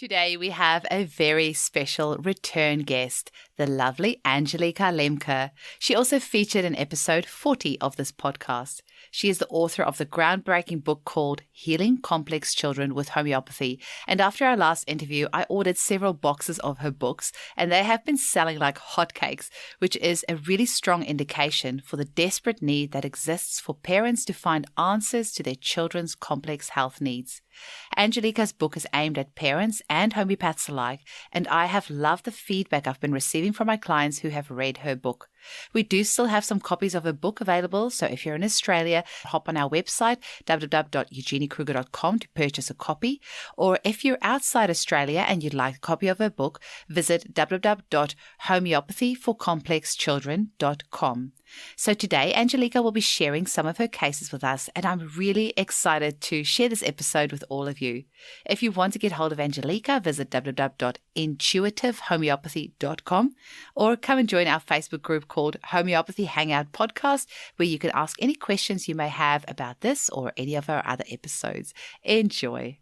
Today we have a very special return guest, the lovely Angelica Lemke. She also featured in episode 40 of this podcast. She is the author of the groundbreaking book called Healing Complex Children with Homeopathy. And after our last interview, I ordered several boxes of her books, and they have been selling like hotcakes, which is a really strong indication for the desperate need that exists for parents to find answers to their children's complex health needs. Angelica's book is aimed at parents and homeopaths alike, and I have loved the feedback I've been receiving from my clients who have read her book. We do still have some copies of her book available, so if you're in Australia, hop on our website, www.eugeniekruger.com, to purchase a copy. Or if you're outside Australia and you'd like a copy of her book, visit www.homeopathyforcomplexchildren.com. So today, Angelica will be sharing some of her cases with us, and I'm really excited to share this episode with all of you. If you want to get hold of Angelica, visit www.intuitivehomeopathy.com or come and join our Facebook group called Homeopathy Hangout Podcast, where you can ask any questions you may have about this or any of our other episodes. Enjoy.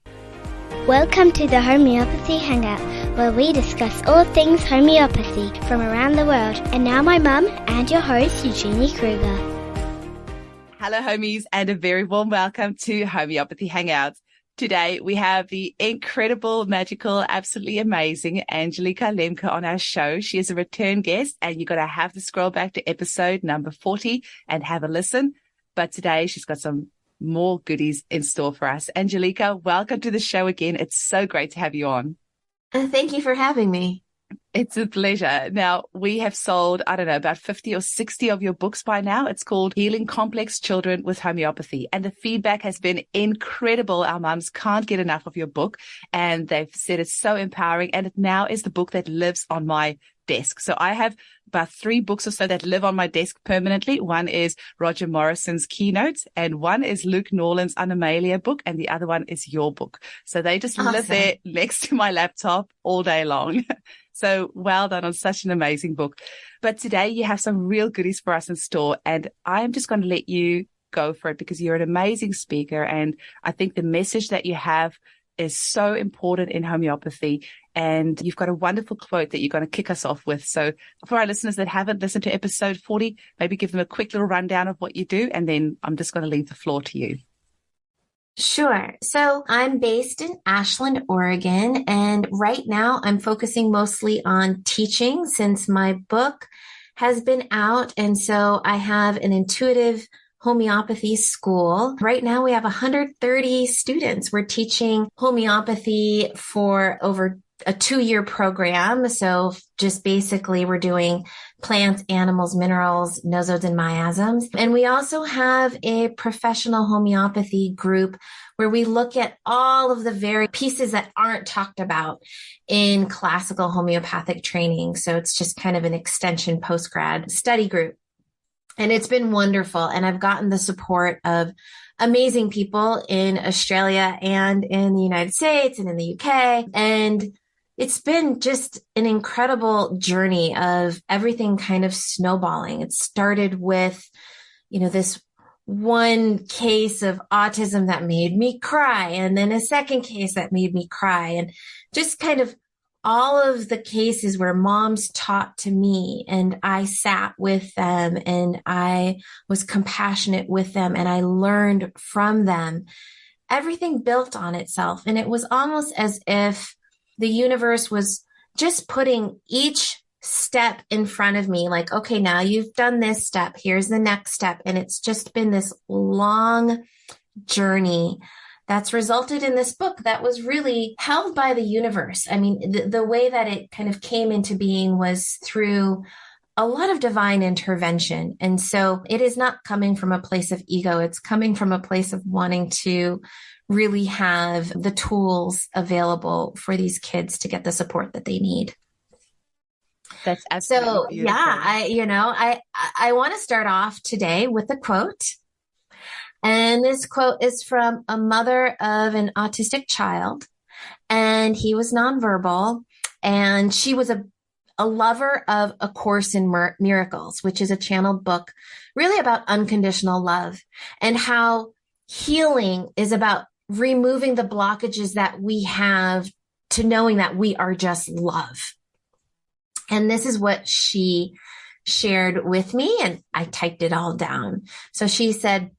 Welcome to the Homeopathy Hangout, where we discuss all things homeopathy from around the world. And now my mum and your host, Eugenie Kruger. Hello, homies, and a very warm welcome to Homeopathy Hangout. Today, we have the incredible, magical, absolutely amazing Angelica Lemke on our show. She is a return guest, and you're going to have to scroll back to episode number 40 and have a listen. But today, she's got some more goodies in store for us. Angelica, welcome to the show again. It's so great to have you on. Thank you for having me. It's a pleasure. Now, we have sold, about 50 or 60 of your books by now. It's called Healing Complex Children with Homeopathy. And the feedback has been incredible. Our mums can't get enough of your book, and they've said it's so empowering. And it now is the book that lives on my desk. So I have about 3 books or so that live on my desk permanently. One is Roger Morrison's Keynotes, and one is Luke Norland's Animalia book, and the other one is your book. So they just live there next to my laptop all day long. So well done on such an amazing book. But today you have some real goodies for us in store, and I am just going to let you go for it because you're an amazing speaker. And I think the message that you have is so important in homeopathy. And you've got a wonderful quote that you're going to kick us off with. So for our listeners that haven't listened to episode 40, maybe give them a quick little rundown of what you do. And then I'm just going to leave the floor to you. Sure. So I'm based in Ashland, Oregon, and right now I'm focusing mostly on teaching since my book has been out. And so I have an intuitive homeopathy school. Right now we have 130 students. We're teaching homeopathy for over a 2-year program. So just basically we're doing plants, animals, minerals, nosodes, and miasms. And we also have a professional homeopathy group where we look at all of the very pieces that aren't talked about in classical homeopathic training. So it's just kind of an extension post-grad study group. And it's been wonderful. And I've gotten the support of amazing people in Australia and in the United States and in the UK. And it's been just an incredible journey of everything kind of snowballing. It started with, this one case of autism that made me cry, and then a second case that made me cry, and just kind of all of the cases where moms taught to me and I sat with them and I was compassionate with them and I learned from them. Everything built on itself. And it was almost as if the universe was just putting each step in front of me, like, okay, now you've done this step, here's the next step. And it's just been this long journey that's resulted in this book that was really held by the universe. I mean, the way that it kind of came into being was through a lot of divine intervention. And so it is not coming from a place of ego. It's coming from a place of wanting to really have the tools available for these kids to get the support that they need. That's absolutely beautiful. I want to start off today with a quote. And this quote is from a mother of an autistic child, and he was nonverbal, and she was a lover of A Course in Miracles, which is a channeled book really about unconditional love and how healing is about removing the blockages that we have to knowing that we are just love. And this is what she shared with me, and I typed it all down. So she said,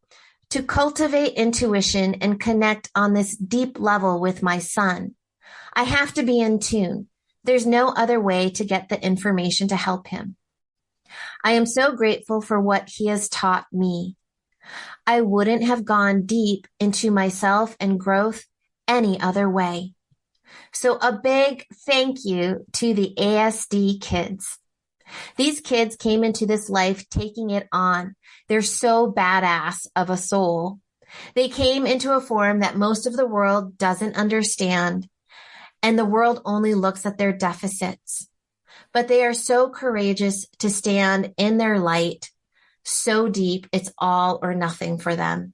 to cultivate intuition and connect on this deep level with my son, I have to be in tune. There's no other way to get the information to help him. I am so grateful for what he has taught me. I wouldn't have gone deep into myself and growth any other way. So a big thank you to the ASD kids. These kids came into this life taking it on. They're so badass of a soul. They came into a form that most of the world doesn't understand, and the world only looks at their deficits. But they are so courageous to stand in their light, so deep it's all or nothing for them.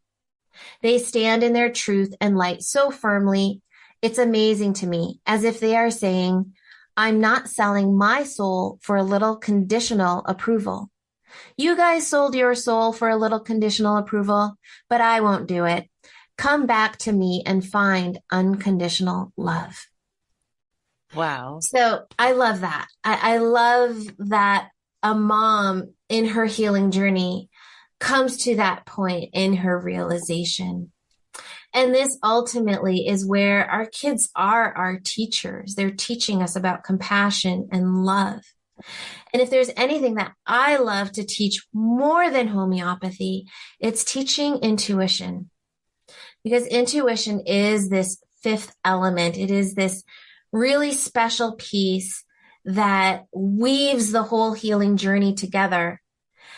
They stand in their truth and light so firmly, it's amazing to me, as if they are saying, I'm not selling my soul for a little conditional approval. You guys sold your soul for a little conditional approval, but I won't do it. Come back to me and find unconditional love. Wow. So I love that. I love that a mom in her healing journey comes to that point in her realization. And this ultimately is where our kids are our teachers. They're teaching us about compassion and love. And if there's anything that I love to teach more than homeopathy, it's teaching intuition. Because intuition is this fifth element. It is this really special piece that weaves the whole healing journey together.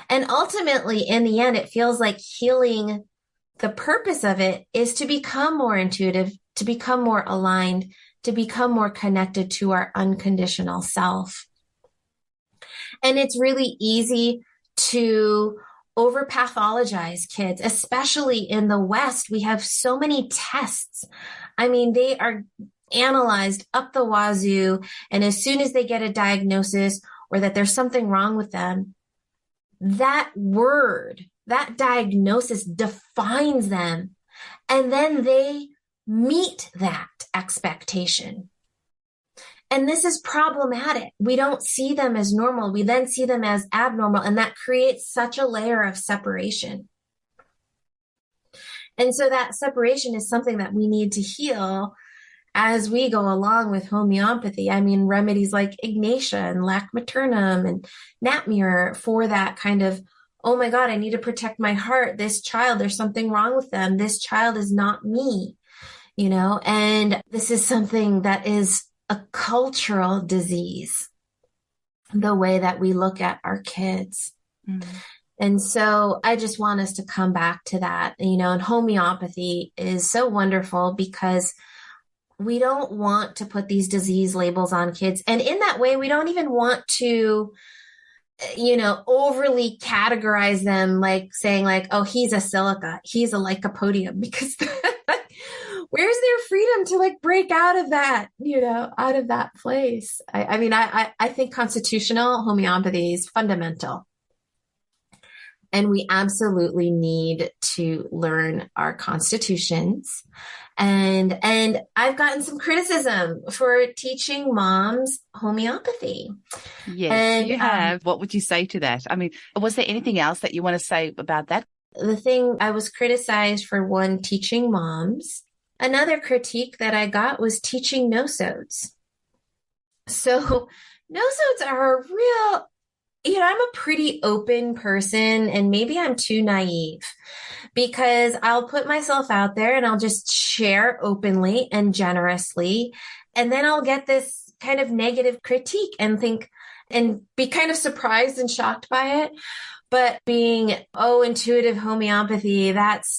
And ultimately, in the end, it feels like healing, the purpose of it is to become more intuitive, to become more aligned, to become more connected to our unconditional self. And it's really easy to over-pathologize kids, especially in the West. We have so many tests. I mean, they are analyzed up the wazoo. And as soon as they get a diagnosis or that there's something wrong with them, that word, that diagnosis defines them. And then they meet that expectation. And this is problematic. We don't see them as normal. We then see them as abnormal. And that creates such a layer of separation. And so that separation is something that we need to heal as we go along with homeopathy. I mean, remedies like Ignatia and Lac Maternum and Natmir for that kind of, oh my God, I need to protect my heart. This child, there's something wrong with them. This child is not me, and this is something that is a cultural disease, the way that we look at our kids. Mm-hmm. And so I just want us to come back to that, and homeopathy is so wonderful because we don't want to put these disease labels on kids. And in that way, we don't even want to, overly categorize them, like saying like, oh, he's a silica, he's a lycopodium, because where's their freedom to like break out of that, out of that place? I think constitutional homeopathy is fundamental. And we absolutely need to learn our constitutions. And I've gotten some criticism for teaching moms homeopathy. Yes, and, you have. What would you say to that? I mean, was there anything else that you want to say about that? The thing, I was criticized for one, teaching moms. Another critique that I got was teaching nosodes. So nosodes are a real, I'm a pretty open person, and maybe I'm too naive because I'll put myself out there and I'll just share openly and generously. And then I'll get this kind of negative critique and think and be kind of surprised and shocked by it. But being, intuitive homeopathy, that's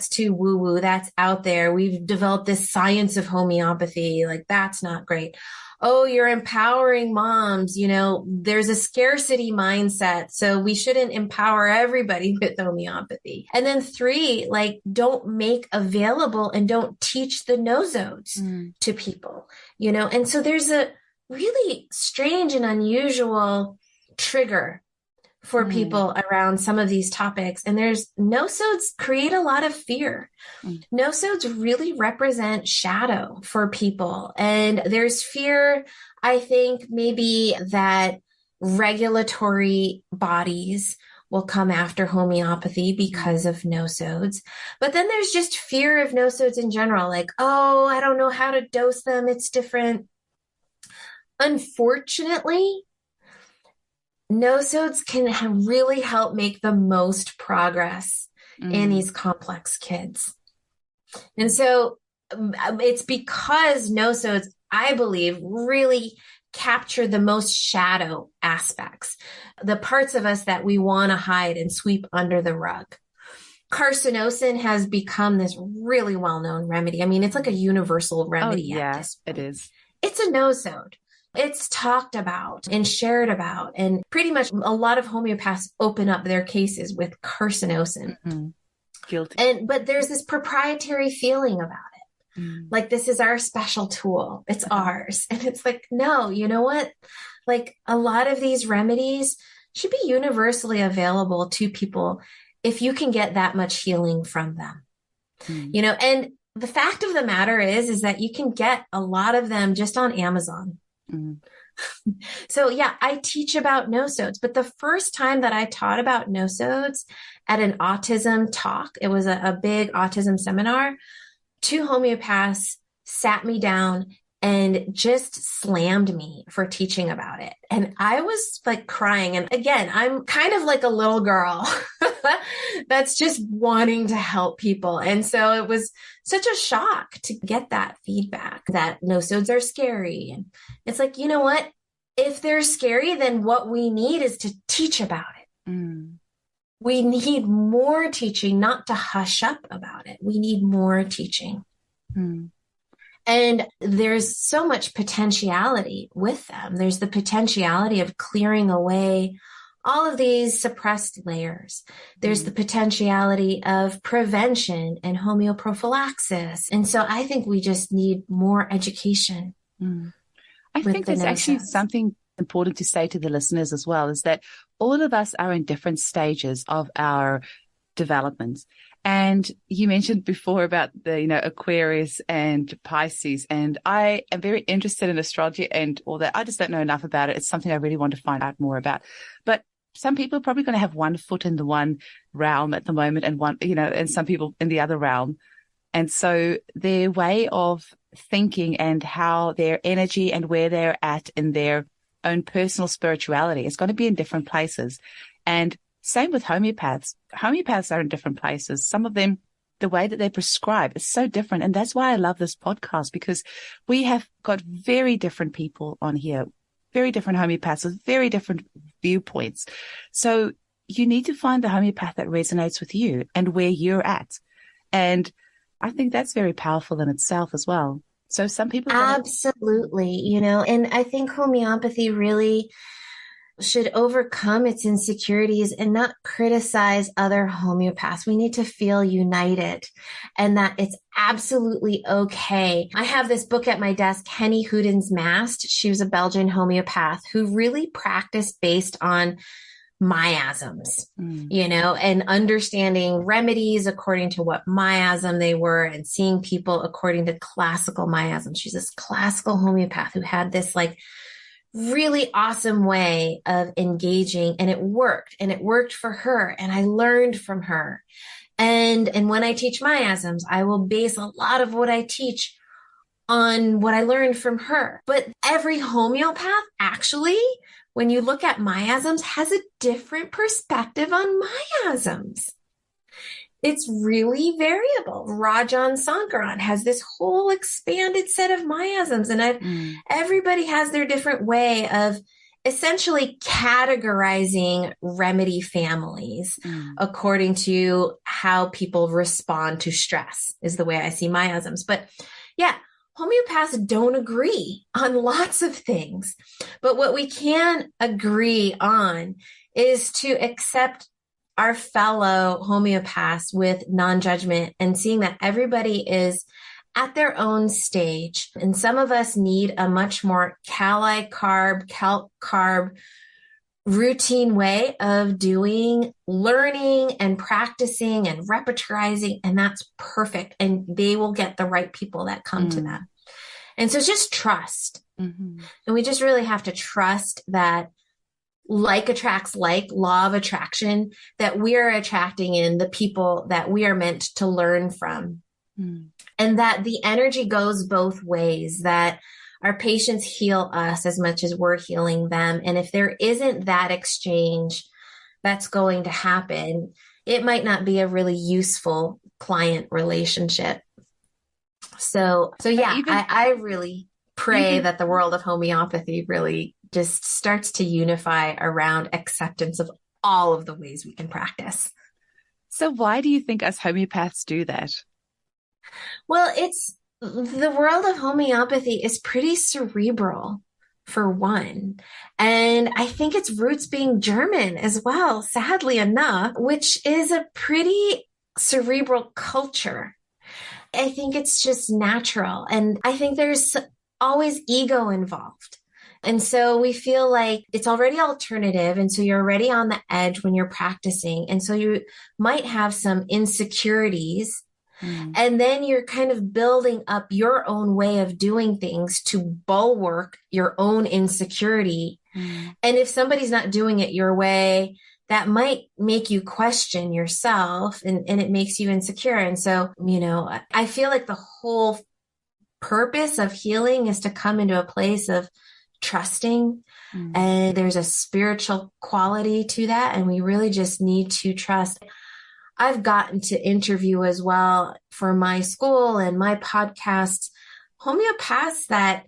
too woo-woo. That's out there. We've developed this science of homeopathy. Like, that's not great. Oh, you're empowering moms. There's a scarcity mindset. So we shouldn't empower everybody with homeopathy. And then 3, like, don't make available and don't teach the nosodes to people, And so there's a really strange and unusual trigger for people around some of these topics. And there's nosodes create a lot of fear. Nosodes really represent shadow for people. And there's fear, I think, maybe that regulatory bodies will come after homeopathy because of nosodes. But then there's just fear of nosodes in general, like, oh, I don't know how to dose them. It's different. Unfortunately, nosodes can really help make the most progress in these complex kids. And so it's because nosodes, I believe, really capture the most shadow aspects, the parts of us that we want to hide and sweep under the rug. Carcinosin has become this really well-known remedy. I mean, it's like a universal remedy. Oh, yeah, it is. It's a nosode. It's talked about and shared about, and pretty much a lot of homeopaths open up their cases with carcinosin. Guilty. But there's this proprietary feeling about it. Like, this is our special tool. It's ours. And it's like, no, you know what? Like, a lot of these remedies should be universally available to people if you can get that much healing from them. You know, and the fact of the matter is that you can get a lot of them just on Amazon. So yeah, I teach about nosodes, but the first time that I taught about nosodes at an autism talk, it was a big autism seminar, 2 homeopaths sat me down and just slammed me for teaching about it. And I was like crying. And again, I'm kind of like a little girl that's just wanting to help people. And so it was such a shock to get that feedback that nosodes are scary. And it's like, you know what? If they're scary, then what we need is to teach about it. We need more teaching, not to hush up about it. We need more teaching. And there's so much potentiality with them. There's the potentiality of clearing away all of these suppressed layers. There's the potentiality of prevention and homeoprophylaxis. And so I think we just need more education. I think there's actually something important to say to the listeners as well, is that all of us are in different stages of our development. And you mentioned before about the, Aquarius and Pisces. And I am very interested in astrology and all that. I just don't know enough about it. It's something I really want to find out more about. But some people are probably going to have one foot in the one realm at the moment and one, and some people in the other realm. And so their way of thinking and how their energy and where they're at in their own personal spirituality is going to be in different places. And same with homeopaths. Homeopaths are in different places. Some of them, the way that they prescribe is so different. And that's why I love this podcast, because we have got very different people on here, very different homeopaths with very different viewpoints. So you need to find the homeopath that resonates with you and where you're at. And I think that's very powerful in itself as well. So some people. Absolutely. And I think homeopathy really should overcome its insecurities and not criticize other homeopaths. We need to feel united and that it's absolutely okay. I have this book at my desk, Henny Houdin's Mast. She was a Belgian homeopath who really practiced based on miasms, and understanding remedies according to what miasm they were and seeing people according to classical miasms. She's this classical homeopath who had this really awesome way of engaging, and it worked for her. And I learned from her. And when I teach miasms, I will base a lot of what I teach on what I learned from her. But every homeopath actually, when you look at miasms, has a different perspective on miasms. It's really variable. Rajan Sankaran has this whole expanded set of miasms, and everybody has their different way of essentially categorizing remedy families according to how people respond to stress, is the way I see miasms. But yeah, homeopaths don't agree on lots of things. But what we can agree on is to accept our fellow homeopaths with non-judgment and seeing that everybody is at their own stage. And some of us need a much more calc carb routine way of doing learning and practicing and repertorizing, and that's perfect. And they will get the right people that come to them. And so it's just trust. And we just really have to trust that like attracts like, law of attraction, that we are attracting in the people that we are meant to learn from. And that the energy goes both ways, that our patients heal us as much as we're healing them. And if there isn't that exchange that's going to happen, it might not be a really useful client relationship. So yeah, I really pray that the world of homeopathy really just starts to unify around acceptance of all of the ways we can practice. So why do you think us homeopaths do that? Well, the world of homeopathy is pretty cerebral, for one. And I think its roots being German as well, sadly enough, which is a pretty cerebral culture. I think it's just natural. And I think there's always ego involved. And so we feel like it's already alternative. And so you're already on the edge when you're practicing. And so you might have some insecurities. And then you're kind of building up your own way of doing things to bulwark your own insecurity. And if somebody's not doing it your way, that might make you question yourself, and it makes you insecure. And so, I feel like the whole purpose of healing is to come into a place of trusting. And there's a spiritual quality to that. And we really just need to trust. I've gotten to interview as well for my school and my podcast, homeopaths that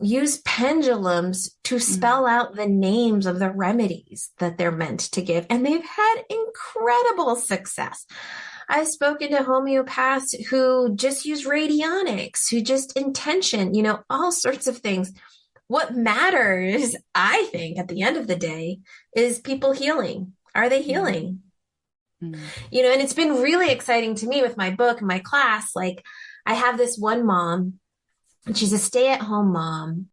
use pendulums to spell out the names of the remedies that they're meant to give. And they've had incredible success. I've spoken to homeopaths who just use radionics, who just intention, all sorts of things. What matters, I think, at the end of the day, is people healing. Are they healing? And it's been really exciting to me with my book and my class. Like, I have this one mom, and she's a stay-at-home mom.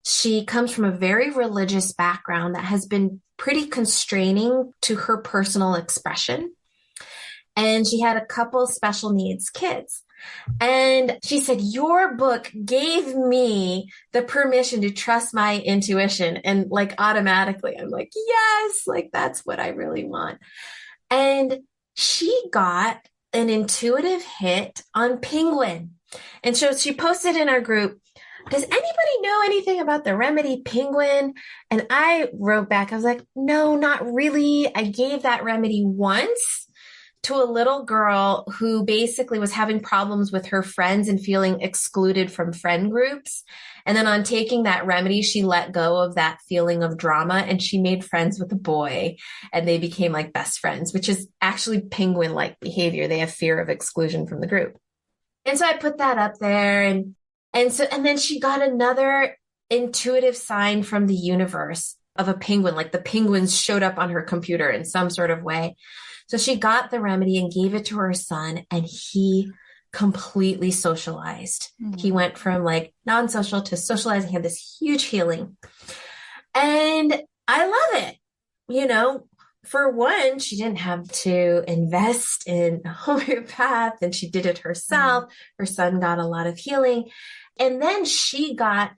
She comes from a very religious background that has been pretty constraining to her personal expression. And she had a couple special needs kids. And she said, your book gave me the permission to trust my intuition. And like automatically, I'm like, yes, like that's what I really want. And she got an intuitive hit on penguin. And so she posted in our group, does anybody know anything about the remedy penguin? And I wrote back, I was like, no, not really. I gave that remedy once to a little girl who basically was having problems with her friends and feeling excluded from friend groups. And then on taking that remedy, she let go of that feeling of drama and she made friends with a boy and they became like best friends, which is actually penguin-like behavior. They have fear of exclusion from the group. And so I put that up there and then she got another intuitive sign from the universe of a penguin, like the penguins showed up on her computer in some sort of way. So she got the remedy and gave it to her son, and he completely socialized. He went from like non-social to socializing. He had this huge healing. And I love it. For one, she didn't have to invest in a homeopath and she did it herself. Her son got a lot of healing. And then she got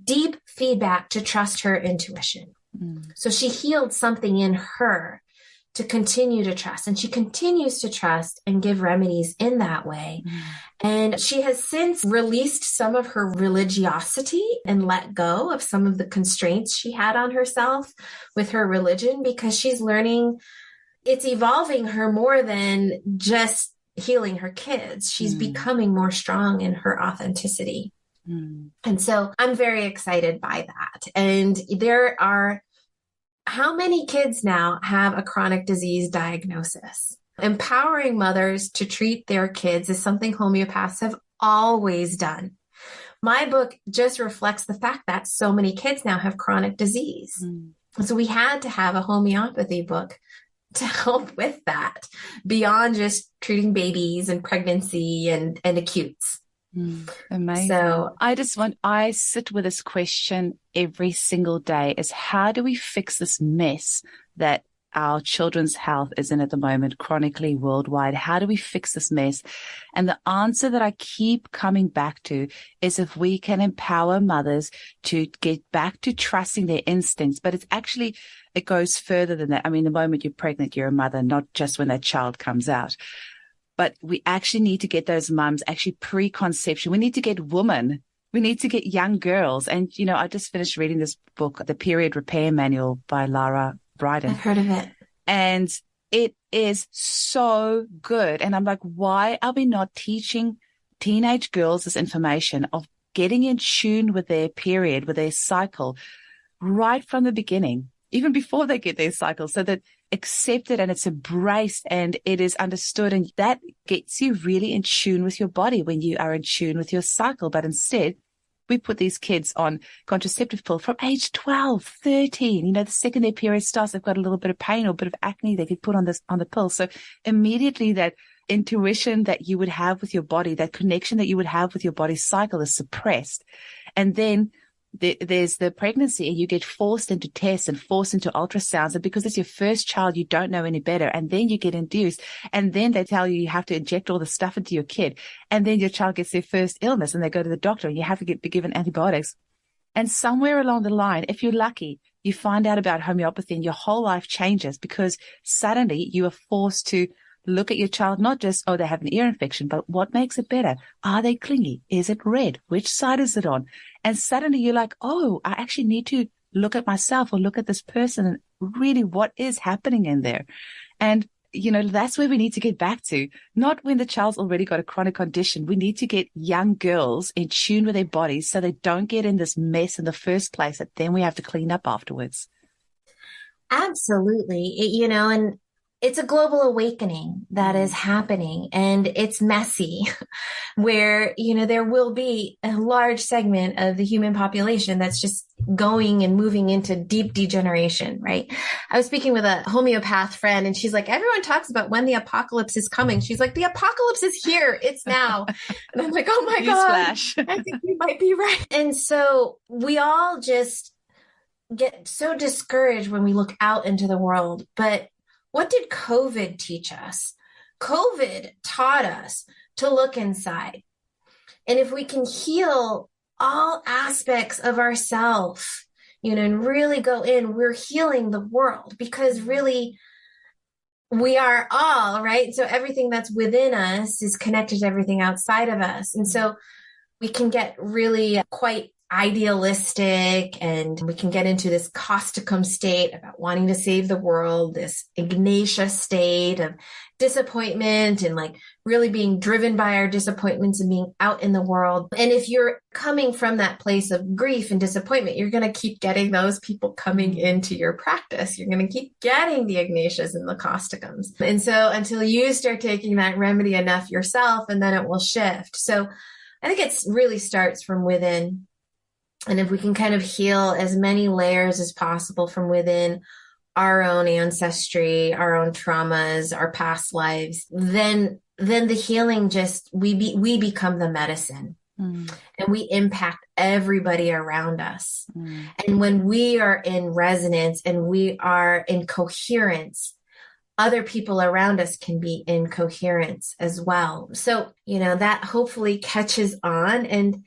deep feedback to trust her intuition. So she healed something in her to continue to trust. And she continues to trust and give remedies in that way. And she has since released some of her religiosity and let go of some of the constraints she had on herself with her religion, because she's learning it's evolving her more than just healing her kids. She's becoming more strong in her authenticity. And so I'm very excited by that. And there are how many kids now have a chronic disease diagnosis? Empowering mothers to treat their kids is something homeopaths have always done. My book just reflects the fact that so many kids now have chronic disease. So we had to have a homeopathy book to help with that, beyond just treating babies and pregnancy and acutes. Amazing. So I sit with this question every single day is how do we fix this mess that our children's health is in at the moment, chronically worldwide? How do we fix this mess? And the answer that I keep coming back to is if we can empower mothers to get back to trusting their instincts. But it goes further than that. I mean, the moment you're pregnant, you're a mother, not just when that child comes out. But we actually need to get those mums actually preconception. We need to get women. We need to get young girls. And, I just finished reading this book, The Period Repair Manual by Lara Bryden. I've heard of it. And it is so good. And I'm like, why are we not teaching teenage girls this information of getting in tune with their period, with their cycle right from the beginning, even before they get their cycle, so that accepted and it's embraced and it is understood. And that gets you really in tune with your body when you are in tune with your cycle. But instead, we put these kids on contraceptive pill from age 12, 13. The second their period starts, they've got a little bit of pain or a bit of acne, they could put on the pill. So immediately that intuition that you would have with your body, that connection that you would have with your body's cycle is suppressed. And then there's the pregnancy and you get forced into tests and forced into ultrasounds. And because it's your first child, you don't know any better. And then you get induced. And then they tell you have to inject all the stuff into your kid. And then your child gets their first illness and they go to the doctor and you have to be given antibiotics. And somewhere along the line, if you're lucky, you find out about homeopathy and your whole life changes because suddenly you are forced to look at your child, not just, they have an ear infection, but what makes it better? Are they clingy? Is it red? Which side is it on? And suddenly you're like, I actually need to look at myself or look at this person and really what is happening in there. And, that's where we need to get back to, not when the child's already got a chronic condition. We need to get young girls in tune with their bodies so they don't get in this mess in the first place that then we have to clean up afterwards. Absolutely. And it's a global awakening that is happening and it's messy where, there will be a large segment of the human population that's just going and moving into deep degeneration, right? I was speaking with a homeopath friend and she's like, everyone talks about when the apocalypse is coming. She's like, the apocalypse is here. It's now. And I'm like, oh my God, I think you might be right. And so we all just get so discouraged when we look out into the world. But what did COVID teach us? COVID taught us to look inside. And if we can heal all aspects of ourselves, and really go in, we're healing the world because really we are all, right? So everything that's within us is connected to everything outside of us. And so we can get really quite idealistic and we can get into this causticum state about wanting to save the world, this Ignatius state of disappointment and like really being driven by our disappointments and being out in the world. And if you're coming from that place of grief and disappointment, you're going to keep getting those people coming into your practice. You're going to keep getting the Ignatius and the causticums. And so until you start taking that remedy enough yourself, and then it will shift. So I think it really starts from within. And if we can kind of heal as many layers as possible from within our own ancestry, our own traumas, our past lives, then the healing we become the medicine and we impact everybody around us. And when we are in resonance and we are in coherence, other people around us can be in coherence as well. So, that hopefully catches on. And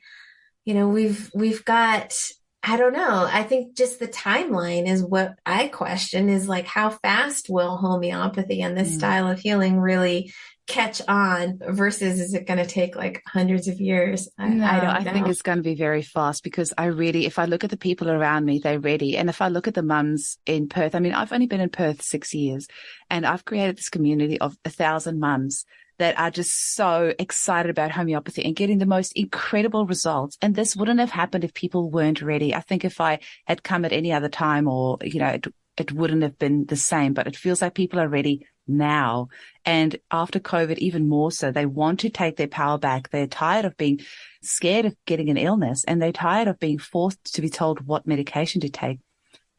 we've got, I don't know, I think just the timeline is what I question is like, how fast will homeopathy and this style of healing really catch on versus is it going to take like hundreds of years? I don't know. I think it's going to be very fast because if I look at the people around me, they're ready. And if I look at the mums in Perth, I mean, I've only been in Perth 6 years and I've created this community of 1,000 mums that are just so excited about homeopathy and getting the most incredible results. And this wouldn't have happened if people weren't ready. I think if I had come at any other time or, it wouldn't have been the same, but it feels like people are ready now. And after COVID, even more so, they want to take their power back. They're tired of being scared of getting an illness and they're tired of being forced to be told what medication to take.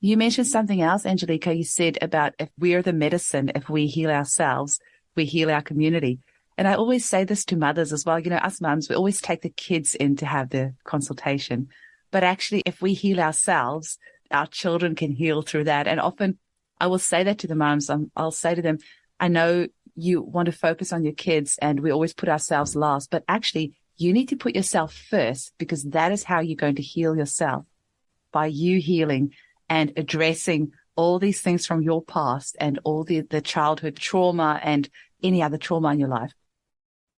You mentioned something else, Angelica. You said about if we are the medicine, if we heal ourselves, we heal our community. And I always say this to mothers as well. Us mums, we always take the kids in to have the consultation. But actually, if we heal ourselves, our children can heal through that. And often I will say that to the mums. I'll say to them, I know you want to focus on your kids and we always put ourselves last, but actually you need to put yourself first, because that is how you're going to heal yourself, by you healing and addressing all these things from your past and all the childhood trauma and any other trauma in your life.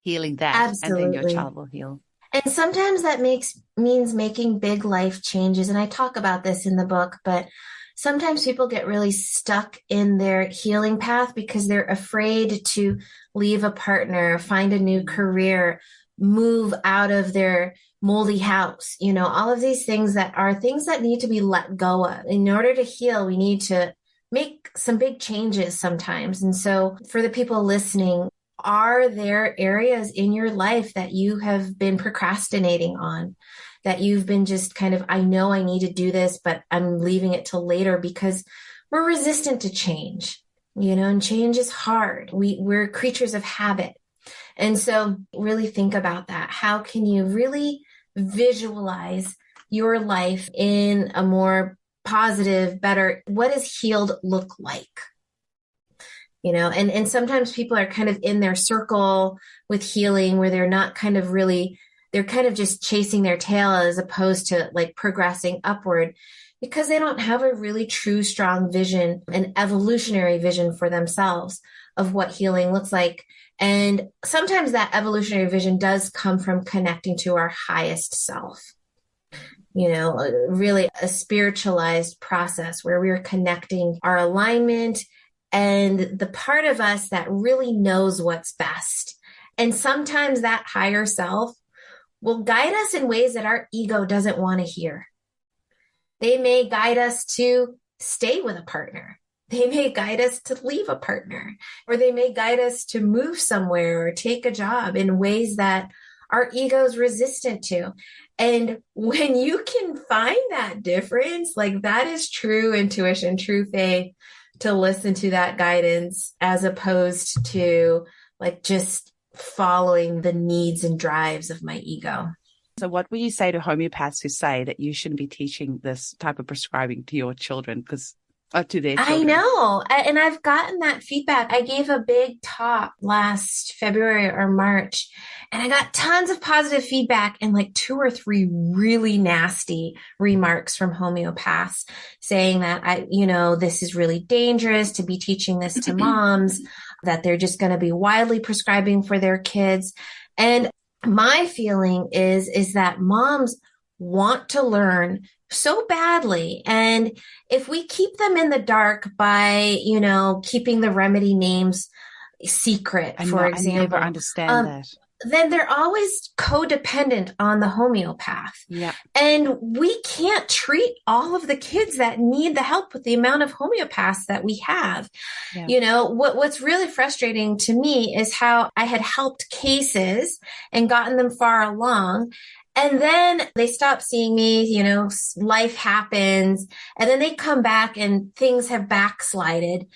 Healing that, Absolutely. and then your child will heal. And sometimes that means making big life changes. And I talk about this in the book, but sometimes people get really stuck in their healing path because they're afraid to leave a partner, find a new career, move out of their moldy house. All of these things that are things that need to be let go of. In order to heal, we need to make some big changes sometimes. And so for the people listening, are there areas in your life that you have been procrastinating on, that you've been just kind of, I know I need to do this, but I'm leaving it till later because we're resistant to change, and change is hard. We're creatures of habit. And so really think about that. How can you really visualize your life in a more positive, better, what does healed look like? And sometimes people are kind of in their circle with healing where they're not kind of really, they're kind of just chasing their tail as opposed to like progressing upward, because they don't have a really true, strong vision, an evolutionary vision for themselves of what healing looks like. And sometimes that evolutionary vision does come from connecting to our highest self, really a spiritualized process where we're connecting our alignment and the part of us that really knows what's best. And sometimes that higher self will guide us in ways that our ego doesn't want to hear. They may guide us to stay with a partner. They may guide us to leave a partner, or they may guide us to move somewhere or take a job in ways that our ego is resistant to. And when you can find that difference, like that is true intuition, true faith, to listen to that guidance as opposed to like just following the needs and drives of my ego. So what would you say to homeopaths who say that you shouldn't be teaching this type of prescribing to your children to their children? I know. And I've gotten that feedback. I gave a big talk last February or March, and I got tons of positive feedback and like 2 or 3 really nasty remarks from homeopaths saying that this is really dangerous to be teaching this to moms, that they're just going to be widely prescribing for their kids. And my feeling is that moms want to learn so badly. And if we keep them in the dark by, keeping the remedy names secret, for example, I never understand that. Then they're always codependent on the homeopath. Yeah. And we can't treat all of the kids that need the help with the amount of homeopaths that we have. Yeah. What's really frustrating to me is how I had helped cases and gotten them far along. And then they stop seeing me, life happens, and then they come back and things have backslided.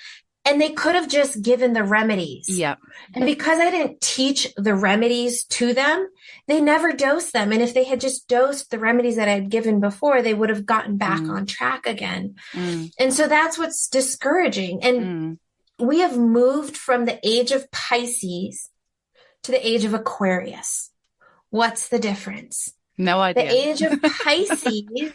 And they could have just given the remedies. Yeah. And because I didn't teach the remedies to them, they never dosed them. And if they had just dosed the remedies that I had given before, they would have gotten back on track again. And so that's what's discouraging. And we have moved from the age of Pisces to the age of Aquarius. What's the difference? No idea. The age of Pisces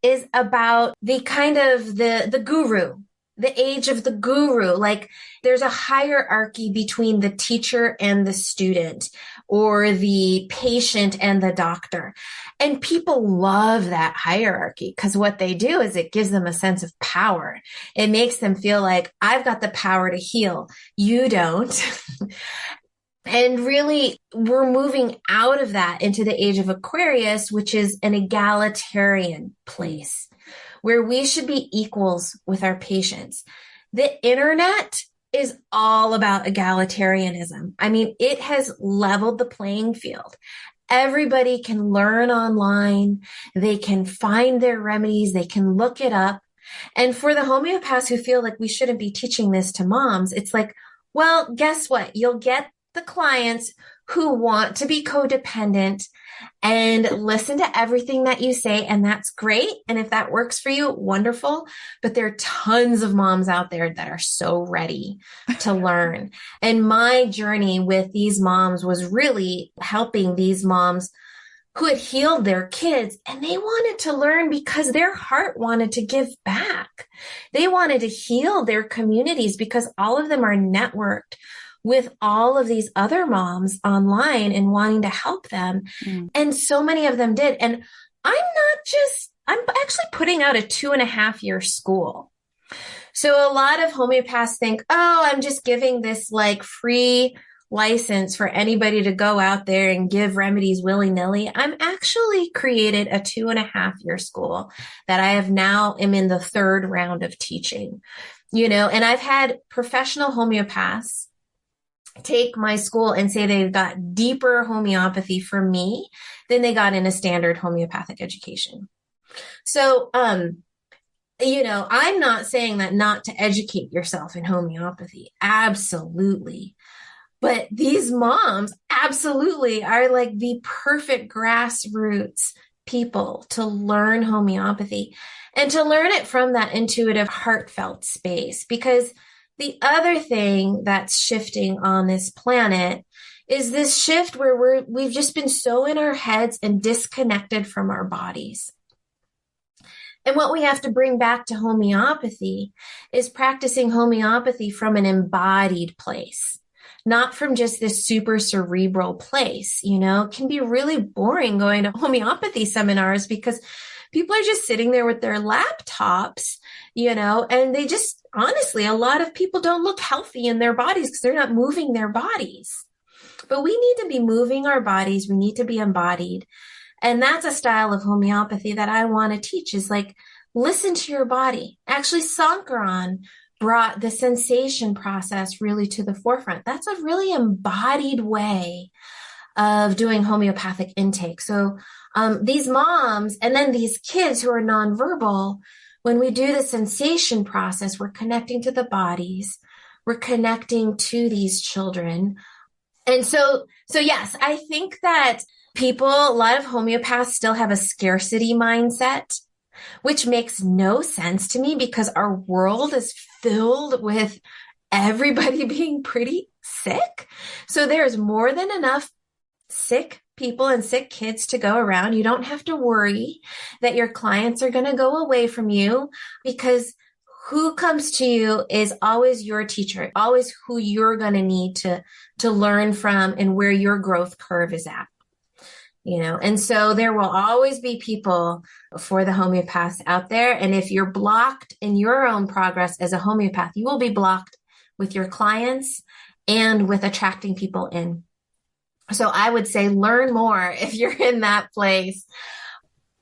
is about the kind of the guru. The age of the guru, like there's a hierarchy between the teacher and the student, or the patient and the doctor. And people love that hierarchy because what they do is it gives them a sense of power. It makes them feel like I've got the power to heal. You don't. And really, we're moving out of that into the age of Aquarius, which is an egalitarian place, where we should be equals with our patients. The internet is all about egalitarianism. I mean, it has leveled the playing field. Everybody can learn online. They can find their remedies. They can look it up. And for the homeopaths who feel like we shouldn't be teaching this to moms, it's like, well, guess what? You'll get the clients who want to be codependent and listen to everything that you say. And that's great. And if that works for you, wonderful. But there are tons of moms out there that are so ready to learn. And my journey with these moms was really helping these moms who had healed their kids, and they wanted to learn because their heart wanted to give back. They wanted to heal their communities because all of them are networked with all of these other moms online and wanting to help them. And so many of them did. And I'm actually putting out a 2.5-year school. So a lot of homeopaths think, oh, I'm just giving this like free license for anybody to go out there and give remedies willy-nilly. I'm actually created a 2.5-year school that I have now am in the 3rd round of teaching, and I've had professional homeopaths take my school and say they've got deeper homeopathy for me than they got in a standard homeopathic education. So, I'm not saying that not to educate yourself in homeopathy. Absolutely. But these moms absolutely are like the perfect grassroots people to learn homeopathy and to learn it from that intuitive, heartfelt space. Because the other thing that's shifting on this planet is this shift where we've just been so in our heads and disconnected from our bodies. And what we have to bring back to homeopathy is practicing homeopathy from an embodied place, not from just this super cerebral place. It can be really boring going to homeopathy seminars because people are just sitting there with their laptops, and they just, honestly, a lot of people don't look healthy in their bodies because they're not moving their bodies. But we need to be moving our bodies. We need to be embodied. And that's a style of homeopathy that I want to teach, is like, listen to your body. Actually, Sankaran brought the sensation process really to the forefront. That's a really embodied way of doing homeopathic intake. So these moms and then these kids who are nonverbal, when we do the sensation process, we're connecting to the bodies, we're connecting to these children. And so yes, I think that a lot of homeopaths still have a scarcity mindset, which makes no sense to me because our world is filled with everybody being pretty sick. So there's more than enough sick people and sick kids to go around. You don't have to worry that your clients are going to go away from you, because who comes to you is always your teacher, always who you're going to need to learn from and where your growth curve is at. And so there will always be people for the homeopaths out there. And if you're blocked in your own progress as a homeopath, you will be blocked with your clients and with attracting people in. So I would say learn more if you're in that place.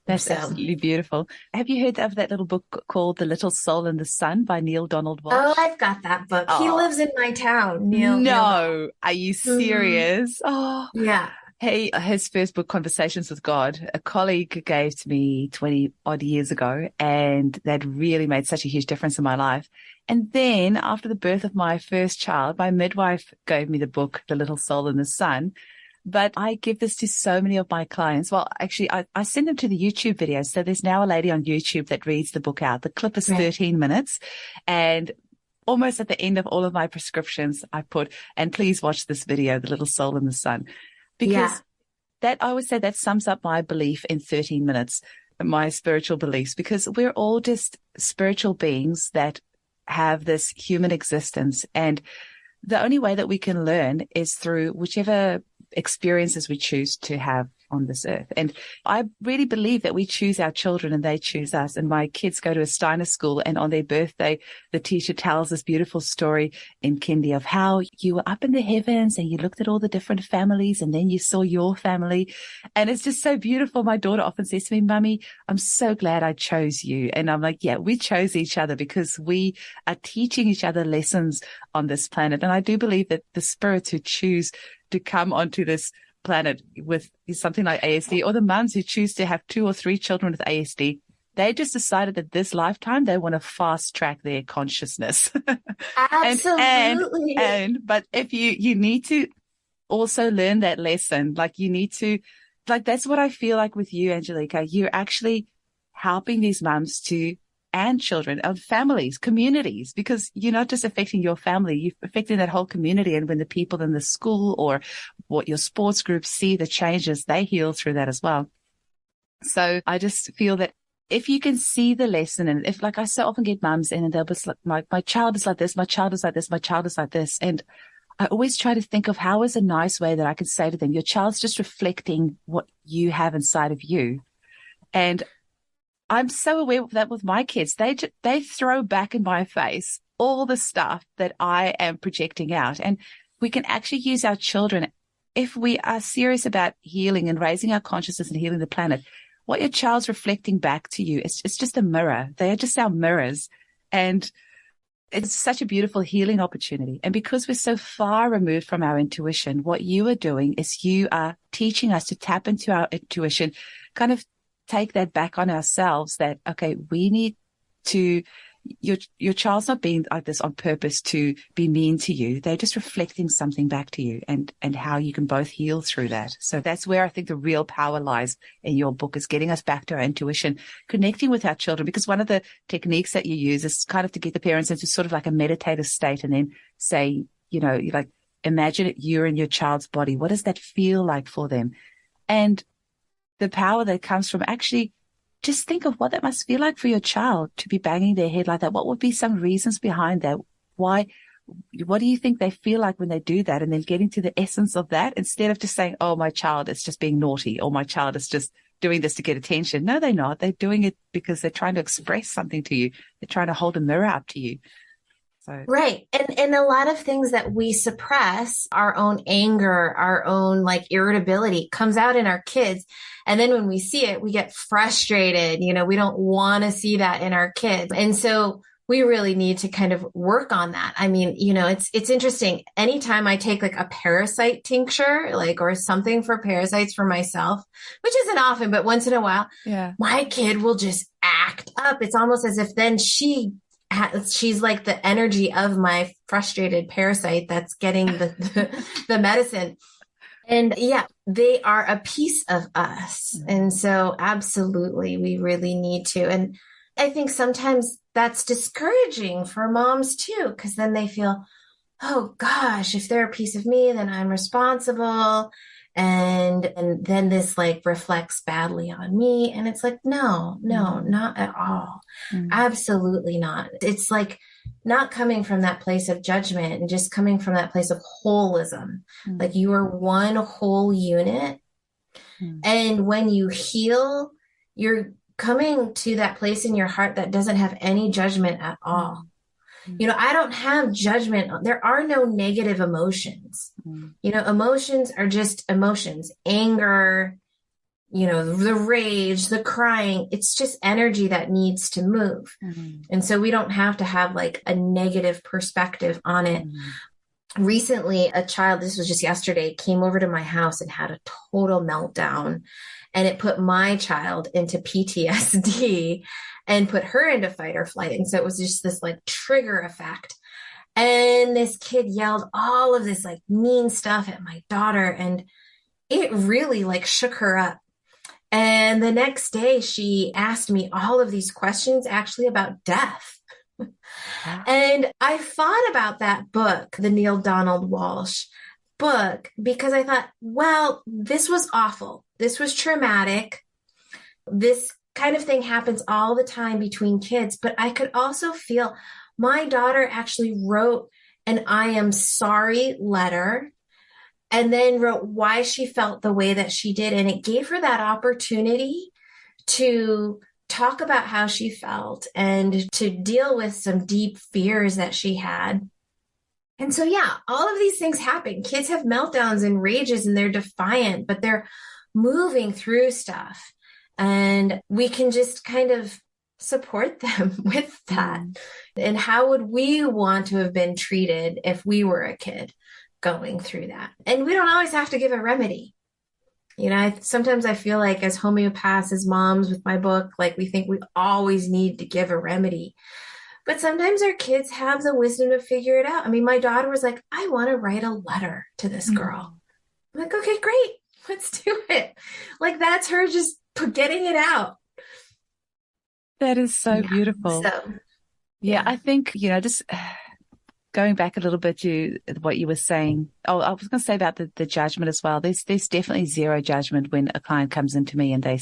That's absolutely beautiful. Have you heard of that little book called The Little Soul in the Sun by Neil Donald Walsh? Oh, I've got that book. Oh. He lives in my town, Neil. No, are you serious? Mm-hmm. Oh, yeah. His first book, Conversations with God, a colleague gave to me 20 odd years ago, and that really made such a huge difference in my life. And then after the birth of my first child, my midwife gave me the book, The Little Soul in the Sun. But I give this to so many of my clients. Well, actually, I send them to the YouTube videos. So there's now a lady on YouTube that reads the book out. The clip is 13 minutes. And almost at the end of all of my prescriptions, I put, and please watch this video, The Little Soul in the Sun. Because that, I would say that sums up my belief in 13 minutes, my spiritual beliefs, because we're all just spiritual beings that have this human existence. And the only way that we can learn is through whichever experiences we choose to have on this earth. And I really believe that we choose our children and they choose us. And my kids go to a Steiner school, and on their birthday, the teacher tells this beautiful story in kindy of how you were up in the heavens and you looked at all the different families and then you saw your family. And it's just so beautiful. My daughter often says to me, Mummy, I'm so glad I chose you. And I'm like, yeah, we chose each other because we are teaching each other lessons on this planet. And I do believe that the spirits who choose to come onto this planet with something like ASD, or the mums who choose to have 2 or 3 children with ASD, they just decided that this lifetime they want to fast track their consciousness. Absolutely. But if you need to also learn that lesson. Like you need to, like, that's what I feel like with you, Angelica. You're actually helping these mums and children and families, communities, because you're not just affecting your family, you're affecting that whole community. And when the people in the school or what your sports groups see the changes, they heal through that as well. So I just feel that if you can see the lesson, and if, like, I so often get mums in and they'll be like, my child is like this, my child is like this, my child is like this. And I always try to think of how is a nice way that I can say to them, your child's just reflecting what you have inside of you. And I'm so aware of that with my kids. They throw back in my face all the stuff that I am projecting out. And we can actually use our children, if we are serious about healing and raising our consciousness and healing the planet. What your child's reflecting back to you, it's just a mirror. They are just our mirrors. And it's such a beautiful healing opportunity. And because we're so far removed from our intuition, what you are doing is you are teaching us to tap into our intuition, kind of take that back on ourselves, that, okay, we need to, your child's not being like this on purpose to be mean to you. They're just reflecting something back to you, and how you can both heal through that. So that's where I think the real power lies in your book, is getting us back to our intuition, connecting with our children, because one of the techniques that you use is kind of to get the parents into sort of like a meditative state, and then say, like, imagine it, you're in your child's body. What does that feel like for them? And the power that comes from actually just think of what that must feel like for your child to be banging their head like that. What would be some reasons behind that? Why? What do you think they feel like when they do that? And then getting to the essence of that, instead of just saying, oh, my child is just being naughty, or my child is just doing this to get attention. No, they're not. They're doing it because they're trying to express something to you. They're trying to hold a mirror up to you. So. Right. And a lot of things that we suppress, our own anger, our own like irritability, comes out in our kids. And then when we see it, we get frustrated. We don't want to see that in our kids. And so we really need to kind of work on that. I mean, it's interesting. Anytime I take like a parasite tincture, or something for parasites for myself, which isn't often, but once in a while, my kid will just act up. It's almost as if then she's like the energy of my frustrated parasite that's getting the medicine. And they are a piece of us. And so absolutely, we really need to. And I think sometimes that's discouraging for moms too, because then they feel, oh gosh, if they're a piece of me, then I'm responsible. And then this like reflects badly on me. And it's like, no, not at all. Absolutely not. It's like not coming from that place of judgment, and just coming from that place of holism. Like you are one whole unit. And when you heal, you're coming to that place in your heart that doesn't have any judgment at all. I don't have judgment. There are no negative emotions. Emotions are just emotions. Anger, the rage, the crying, it's just energy that needs to move. And so we don't have to have like a negative perspective on it. Recently, a child, this was just yesterday, came over to my house and had a total meltdown. And it put my child into PTSD and put her into fight or flight. And so it was just this like trigger effect. And this kid yelled all of this like mean stuff at my daughter. And it really like shook her up. And the next day she asked me all of these questions actually about death. And I thought about that book, the Neil Donald Walsh book, because I thought, well, this was awful. This was traumatic. This kind of thing happens all the time between kids. But I could also feel my daughter actually wrote an I am sorry letter, and then wrote why she felt the way that she did. And it gave her that opportunity to talk about how she felt and to deal with some deep fears that she had. And so, all of these things happen. Kids have meltdowns and rages, and they're defiant, but they're moving through stuff. And we can just kind of support them with that. And how would we want to have been treated if we were a kid going through that? And we don't always have to give a remedy. Sometimes I feel like as homeopaths, as moms with my book, like we think we always need to give a remedy. But sometimes our kids have the wisdom to figure it out. I mean, my daughter was like, I want to write a letter to this girl. I'm like, okay, great. Let's do it. Like that's her just getting it out. That is so Yeah. beautiful. So, Yeah, I think, just going back a little bit to what you were saying. Oh, I was going to say about the judgment as well. There's definitely zero judgment when a client comes into me and I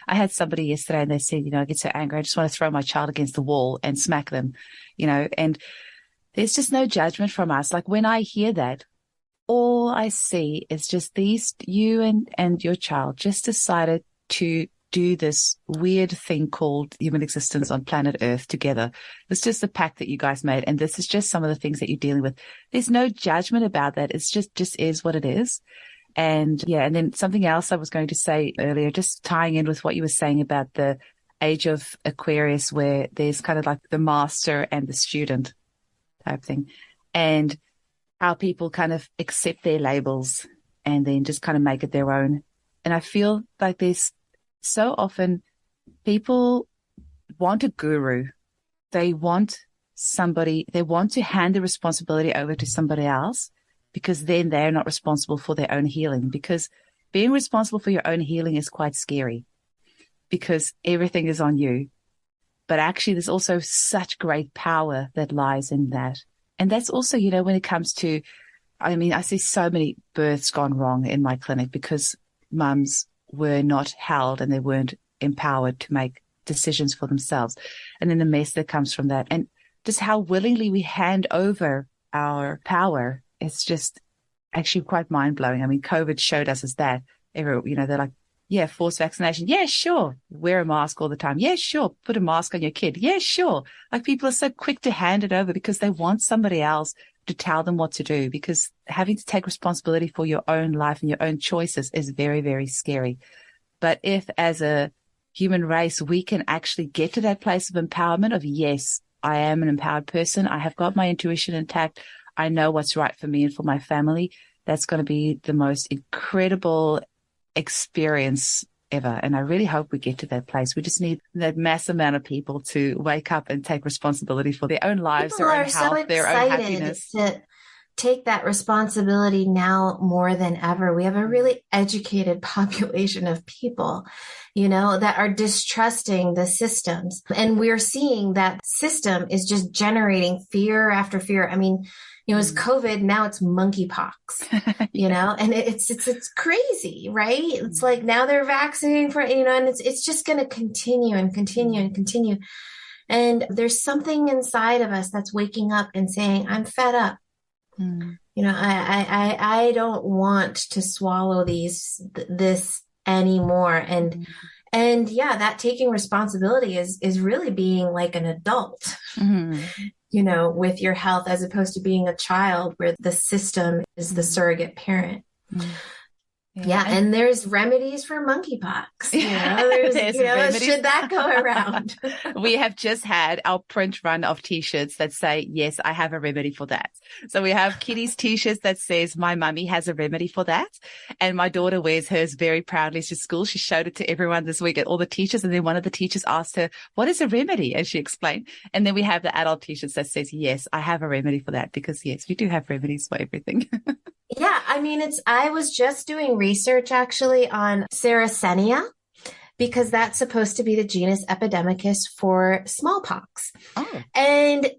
had somebody yesterday and they said, I get so angry. I just want to throw my child against the wall and smack them, and there's just no judgment from us. Like when I hear that, all I see is just you and your child just decided to do this weird thing called human existence on planet Earth together. It's just a pact that you guys made. And this is just some of the things that you're dealing with. There's no judgment about that. It's just is what it is. And yeah. And then something else I was going to say earlier, just tying in with what you were saying about the age of Aquarius, where there's kind of like the master and the student type thing, and how people kind of accept their labels and then just kind of make it their own. And I feel like there's so often people want a guru. They want to hand the responsibility over to somebody else, because then they're not responsible for their own healing. Because being responsible for your own healing is quite scary, because everything is on you. But actually, there's also such great power that lies in that. And that's also, when it comes to, I see so many births gone wrong in my clinic because mums were not held and they weren't empowered to make decisions for themselves. And then the mess that comes from that, and just how willingly we hand over our power. It's just actually quite mind blowing. COVID showed us as that. They're like, yeah, forced vaccination. Yeah, sure. Wear a mask all the time. Yeah, sure. Put a mask on your kid. Yeah, sure. Like people are so quick to hand it over because they want somebody else to tell them what to do, because having to take responsibility for your own life and your own choices is very, very scary. But if as a human race, we can actually get to that place of empowerment of, yes, I am an empowered person. I have got my intuition intact. I know what's right for me and for my family. That's going to be the most incredible experience ever. And I really hope we get to that place. We just need that mass amount of people to wake up and take responsibility for their own lives, people their own are health, so their own happiness. To take that responsibility now more than ever. We have a really educated population of people, that are distrusting the systems. And we're seeing that system is just generating fear after fear. It's COVID, now it's monkeypox, and it's crazy, right? It's like now they're vaccinating for, and it's just going to continue and continue and continue. And there's something inside of us that's waking up and saying, I'm fed up. I don't want to swallow this anymore. And yeah, that taking responsibility is really being like an adult, with your health, as opposed to being a child where the system is the surrogate parent. Yeah, and there's remedies for monkeypox. Should that go around? We have just had our print run of T-shirts that say, yes, I have a remedy for that. So we have Kitty's T-shirts that says, my mummy has a remedy for that. And my daughter wears hers very proudly to school. She showed it to everyone this week, at all the teachers. And then one of the teachers asked her, what is a remedy? And she explained. And then we have the adult T-shirts that says, yes, I have a remedy for that, because yes, we do have remedies for everything. Yeah, I was just doing research actually on Sarracenia, because that's supposed to be the genus epidemicus for smallpox. Oh. And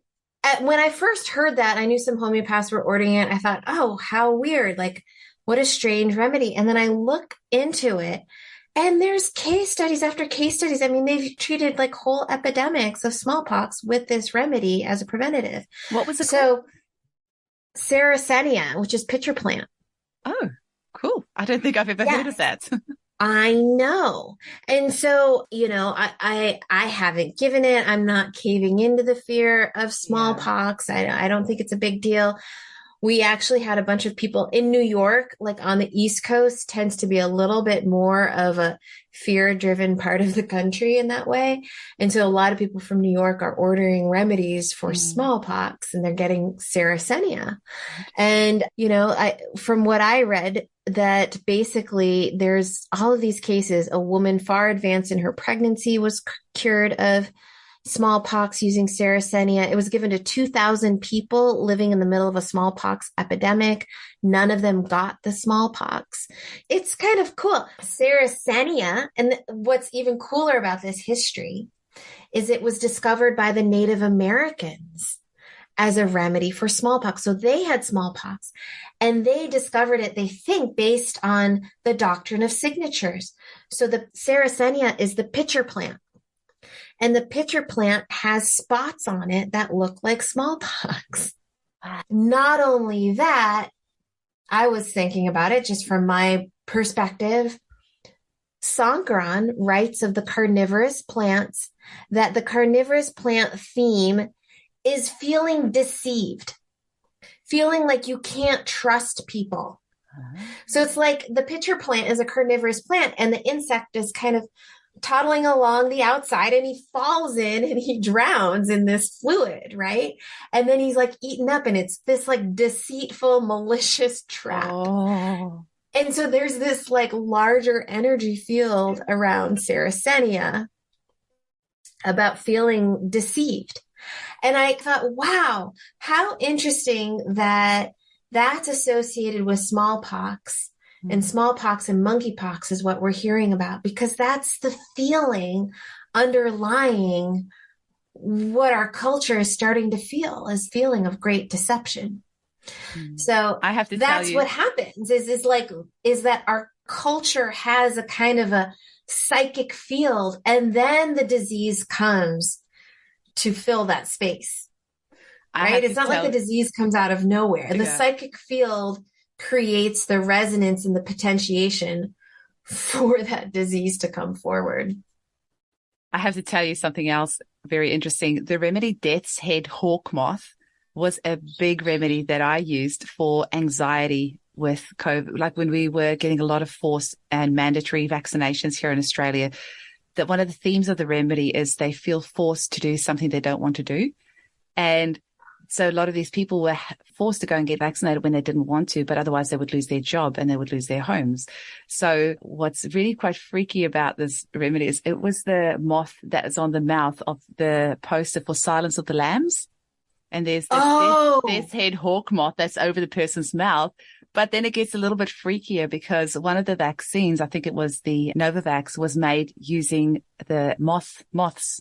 when I first heard that, I knew some homeopaths were ordering it. I thought, oh, how weird. Like, what a strange remedy. And then I look into it, and there's case studies after case studies. They've treated like whole epidemics of smallpox with this remedy as a preventative. What was it called? Sarracenia, which is pitcher plant. Oh, cool. I don't think I've ever heard of that. I know. And so, I haven't given it. I'm not caving into the fear of smallpox. Yeah. I don't think it's a big deal. We actually had a bunch of people in New York, like on the East Coast, tends to be a little bit more of a fear-driven part of the country in that way. And so a lot of people from New York are ordering remedies for smallpox, and they're getting Sarracenia. And, from what I read, that basically there's all of these cases. A woman far advanced in her pregnancy was cured of smallpox using Sarracenia. It was given to 2,000 people living in the middle of a smallpox epidemic. None of them got the smallpox. It's kind of cool. Sarracenia, and what's even cooler about this history is it was discovered by the Native Americans as a remedy for smallpox. So they had smallpox and they discovered it, they think, based on the doctrine of signatures. So the Sarracenia is the pitcher plant. And the pitcher plant has spots on it that look like smallpox. Not only that, I was thinking about it just from my perspective. Sankaran writes of the carnivorous plants that the carnivorous plant theme is feeling deceived, feeling like you can't trust people. So it's like the pitcher plant is a carnivorous plant and the insect is kind of toddling along the outside and he falls in and he drowns in this fluid, right? And then he's like eaten up and it's this like deceitful, malicious trap. Oh. And so there's this like larger energy field around Sarracenia about feeling deceived. And I thought, wow, how interesting that that's associated with smallpox. And smallpox and monkeypox is what we're hearing about, because that's the feeling underlying what our culture is starting to feel, is feeling of great deception. So I have to that's tell you, what happens is that our culture has a kind of a psychic field, and then the disease comes to fill that space. Right? It's not like the disease comes out of nowhere. The psychic field creates the resonance and the potentiation for that disease to come forward. I have to tell you something else very interesting. The remedy Death's Head Hawk Moth was a big remedy that I used for anxiety with COVID. Like when we were getting a lot of forced and mandatory vaccinations here in Australia, that one of the themes of the remedy is they feel forced to do something they don't want to do. And so a lot of these people were forced to go and get vaccinated when they didn't want to, but otherwise they would lose their job and they would lose their homes. So what's really quite freaky about this remedy is it was the moth that is on the mouth of the poster for Silence of the Lambs. And there's this head hawk moth that's over the person's mouth. But then it gets a little bit freakier because one of the vaccines, I think it was the Novavax, was made using the moths.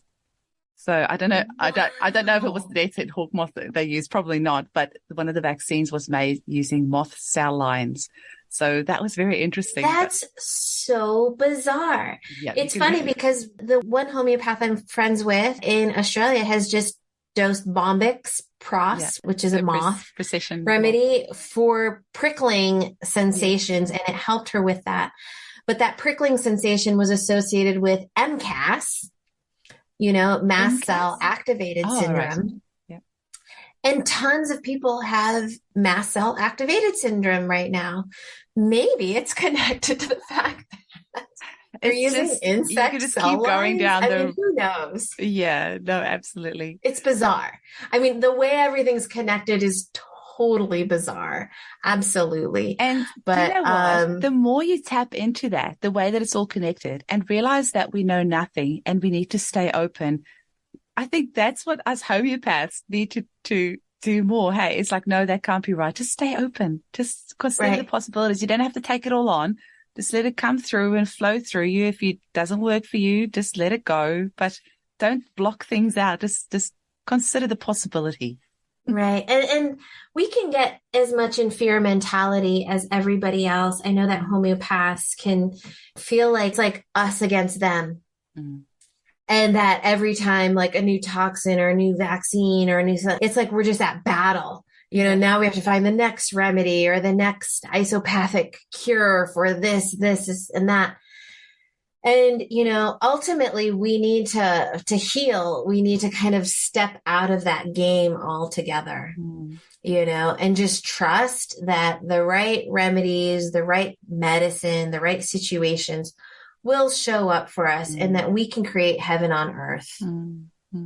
So I don't know. I don't know if it was the death's head hawk moth that they used. Probably not. But one of the vaccines was made using moth cell lines. So that was very interesting. That's so bizarre. Yeah, it's funny because the one homeopath I'm friends with in Australia has just dosed Bombyx Pros, which is a moth precision remedy for prickling sensations, and it helped her with that. But that prickling sensation was associated with MCAS, mast cell activated syndrome. Right. Yeah. And tons of people have mast cell activated syndrome right now. Maybe it's connected to the fact that they're using insect you can just cell keep going lines. down who knows? Yeah, no, absolutely. It's bizarre. I mean, the way everything's connected is totally bizarre. Absolutely. But you know what? The more you tap into that, the way that it's all connected, and realize that we know nothing and we need to stay open, I think that's what us homeopaths need to do more. Hey, it's like, no, that can't be right. Just stay open. Just consider the possibilities. You don't have to take it all on. Just let it come through and flow through you. If it doesn't work for you, just let it go. But don't block things out. Just consider the possibility. Right. And we can get as much in fear mentality as everybody else. I know that homeopaths can feel like it's like us against them. Mm-hmm. And that every time like a new toxin or a new vaccine or it's like we're just at battle. Now we have to find the next remedy or the next isopathic cure for this, and that. And, ultimately we need to heal. We need to kind of step out of that game altogether, and just trust that the right remedies, the right medicine, the right situations will show up for us and that we can create heaven on earth when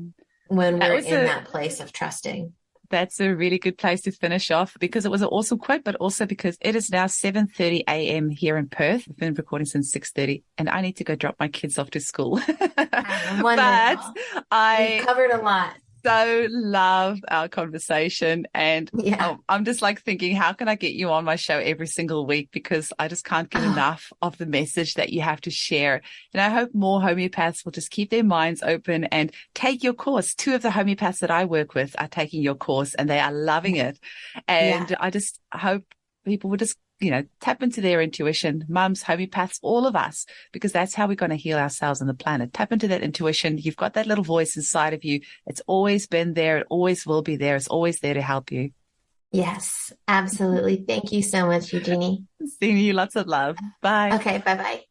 we're in that place of trusting. that's a really good place to finish off because it was an awesome quote, but also because it is now 7:30 a.m. here in Perth. I've been recording since 6:30 and I need to go drop my kids off to school. But we covered a lot. So love our conversation, and I'm just like thinking, how can I get you on my show every single week, because I just can't get enough of the message that you have to share. And I hope more homeopaths will just keep their minds open and take your course. 2 of the homeopaths that I work with are taking your course and they are loving it. And I just hope people will just tap into their intuition, mums, homeopaths, all of us, because that's how we're going to heal ourselves and the planet. Tap into that intuition. You've got that little voice inside of you. It's always been there. It always will be there. It's always there to help you. Yes, absolutely. Thank you so much, Eugenie. Sending you lots of love. Bye. Okay, bye-bye.